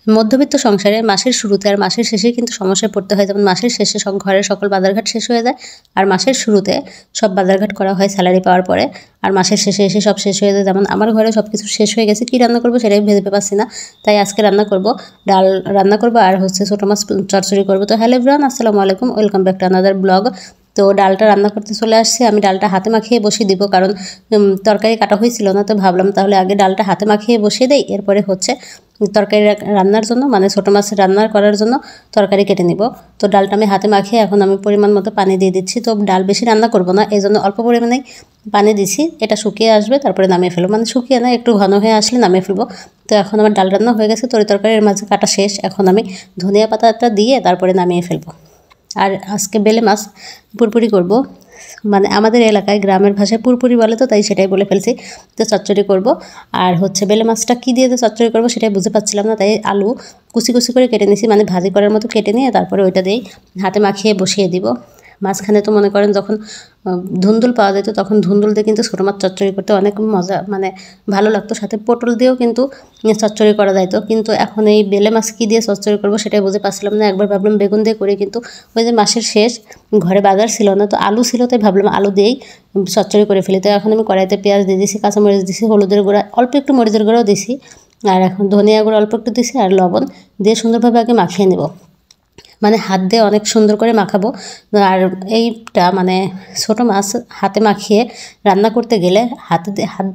মধ্যবিত্ত সংসারে মাসের শুরুতে আর মাসের শেষে কিন্তু সমস্যায় পড়তে হয়। যেমন মাসের শেষে সব ঘরের সকল বাজারঘাট শেষ হয়ে যায়, আর মাসের শুরুতে সব বাজারঘাট করা হয় স্যালারি পাওয়ার পরে, আর মাসের শেষে এসে সব শেষ হয়ে যায়। যেমন আমার ঘরে সব কিছু শেষ হয়ে গেছে, কী রান্না করবো সেটাই ভেবে পাচ্ছি না। তাই আজকে রান্না করব, ডাল রান্না করবো আর ছোটো মাছ চচ্চড়ি করবো। তো হ্যালো এভরিওয়ান, আসসালামু আলাইকুম, welcome back to another blog. তো ডালটা রান্না করতে চলে আসছি। আমি ডালটা হাতে মাখিয়ে বসিয়ে দিব, কারণ তরকারি কাটা হয়েছিল না, তো ভাবলাম তাহলে আগে ডালটা হাতে মাখিয়ে বসিয়ে দেই, এরপরে তরকারি রান্নার জন্য মানে ছোটো মাছ রান্নার করার জন্য তরকারি কেটে নিব। তো ডালটা আমি হাতে মাখিয়ে এখন আমি পরিমাণ মতো পানি দিয়ে দিচ্ছি। তো ডাল বেশি রান্না করব না, এই জন্য অল্প পরিমাণেই পানি দিছি। এটা শুকিয়ে আসবে, তারপরে নামিয়ে ফেলবো, মানে শুকিয়ে না, একটু ঘন হয়ে আসলে নামিয়ে ফেলবো। তো এখন আমার ডাল রান্না হয়ে গেছে, তরকারির মাঝে কাটা শেষ। এখন আমি ধনিয়া পাতাটা দিয়ে তারপরে নামিয়ে ফেলবো। আর আজকে বেলে মাছ পুরপুরি করব, মানে আমাদের এলাকায় গ্রামের ভাষায় পুরপুরি বলে, তো তাই সেটাই বলে ফেলছি। তো চচ্চড়ি করব। আর বেলে মাছটা কী দিয়ে চচ্চড়ি করব সেটাই বুঝতে পারছিলাম না, তাই আলু কুচি কুচি করে কেটে নিয়েছি, মানে ভাজি করার মতো কেটে নিয়ে তারপরে ওইটা দিয়েই হাতে মাখিয়ে বসিয়ে দিব। মাঝখানে তো মনে করেন যখন ধুন্দুল পাওয়া যেত, তখন ধুন্দুল দিয়ে কিন্তু ছোটো মাছ চচ্চড়ি করতে অনেক মজা, মানে ভালো লাগতো। সাথে পটল দিয়েও কিন্তু চচ্চড়ি করা যাইতো, কিন্তু এখন এই বেলে মাছ কী দিয়ে চচ্চড়ি করবো সেটাই বুঝতে পারছিলাম না। একবার ভাবলাম বেগুন দিয়ে করি, কিন্তু ওই যে মাসের শেষ, ঘরে বাজার ছিল না, তো আলু ছিল, তাই ভাবলাম আলু দিয়েই চচ্চড়ি করে ফেলি। তো এখন আমি কড়াইতে পেঁয়াজ দিয়ে দিয়েছি, কাঁচামরিচ দিয়েছি, হলুদের গুঁড়া অল্প একটু, মরিচের গুঁড়াও দিয়েছি, আর এখন ধনিয়া গুঁড়ো অল্প একটু দিয়েছি, আর লবণ দিয়ে সুন্দরভাবে আগে মাখিয়ে নেব। মানে হাত দিয়ে অনেক সুন্দর করে মাখাবো। আর এইটা মানে ছোটো মাছ হাতে মাখিয়ে রান্না করতে গেলে হাত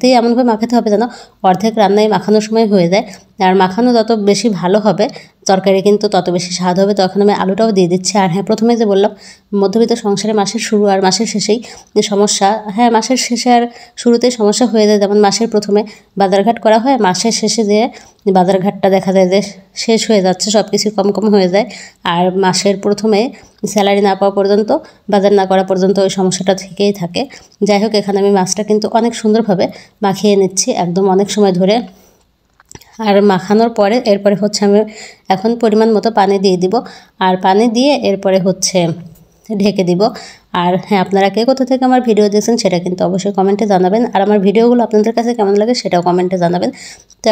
দিয়ে এমনভাবে মাখাতে হবে যেন অর্ধেক রান্নায় মাখানোর সময় হয়ে যায়। আর মাখানো যত বেশি ভালো হবে তরকারি কিন্তু তত বেশি স্বাদ হবে। তো এখন আমি আলুটাও দিয়ে দিচ্ছি। আর হ্যাঁ, প্রথমে যে বললাম মধ্যবিত্ত সংসারে মাসের শুরু আর মাসের শেষেই যে সমস্যা, হ্যাঁ মাসের শেষে আর শুরুতেই সমস্যা হয়ে যায়। যেমন মাসের প্রথমে বাজারঘাট করা হয়, মাসের শেষে যে বাজারঘাটটা দেখা যায় যে শেষ হয়ে যাচ্ছে, সব কিছু কম কম হয়ে যায়। আর মাসের প্রথমে স্যালারি না পাওয়া পর্যন্ত, বাজার না করা পর্যন্ত ওই সমস্যাটা থেকেই থাকে। যাই হোক, এখানে আমি মাছটা কিন্তু অনেক সুন্দরভাবে মাখিয়ে নিচ্ছি, একদম অনেক সময় ধরে। আর মাখানোর পরে এরপরে আমি এখন পরিমাণ মতো পানি দিয়ে দিব, আর পানি দিয়ে এরপরে ঢেকে দিব। আর হ্যাঁ, আপনারা কে কোথা থেকে আমার ভিডিও দেখছেন সেটা কিন্তু অবশ্যই কমেন্টে জানাবেন, আর আমার ভিডিওগুলো আপনাদের কাছে কেমন লাগে সেটাও কমেন্টে জানাবেন। তো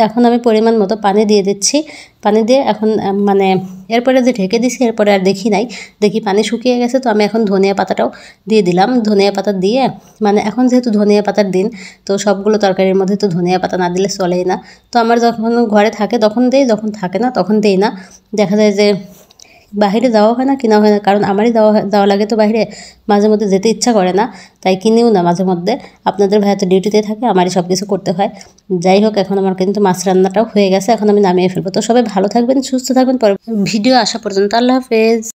এখন আমি পরিমাণ মতো পানি দিয়ে দিচ্ছি। পানি দিয়ে এখন মানে এরপরে যে ঢেকে দিছি, এরপরে আর দেখি পানি শুকিয়ে গেছে। তো আমি এখন ধনিয়া পাতাটাও দিয়ে দিলাম। ধনিয়া পাতা দিয়ে মানে এখন যেহেতু ধনিয়া পাতার দিন, তো সবগুলো তরকারির মধ্যে তো ধনিয়া পাতা না দিলে চলেই না। তো আমার যখন ঘরে থাকে তখন দেই, যখন থাকে না তখন দেই না। দেখা যায় যে বাইরে যাওয়া হয় না, কেনা হয় না, কারণ আমারই যাওয়া লাগে তো বাইরে, মাঝে মধ্যে যেতে ইচ্ছা করে না, তাই কিনেও না মাঝে মধ্যে। আপনাদের ভাই তো ডিউটিতে থাকে, আমারই সব কিছু করতে হয়। যাই হোক, এখন আমার কিন্তু মাছ রান্নাটাও হয়ে গেছে, এখন আমি নামিয়ে ফেলবো। তো সবাই ভালো থাকবেন, সুস্থ থাকবেন। পরে ভিডিও আসা পর্যন্ত আল্লাহ হাফেজ।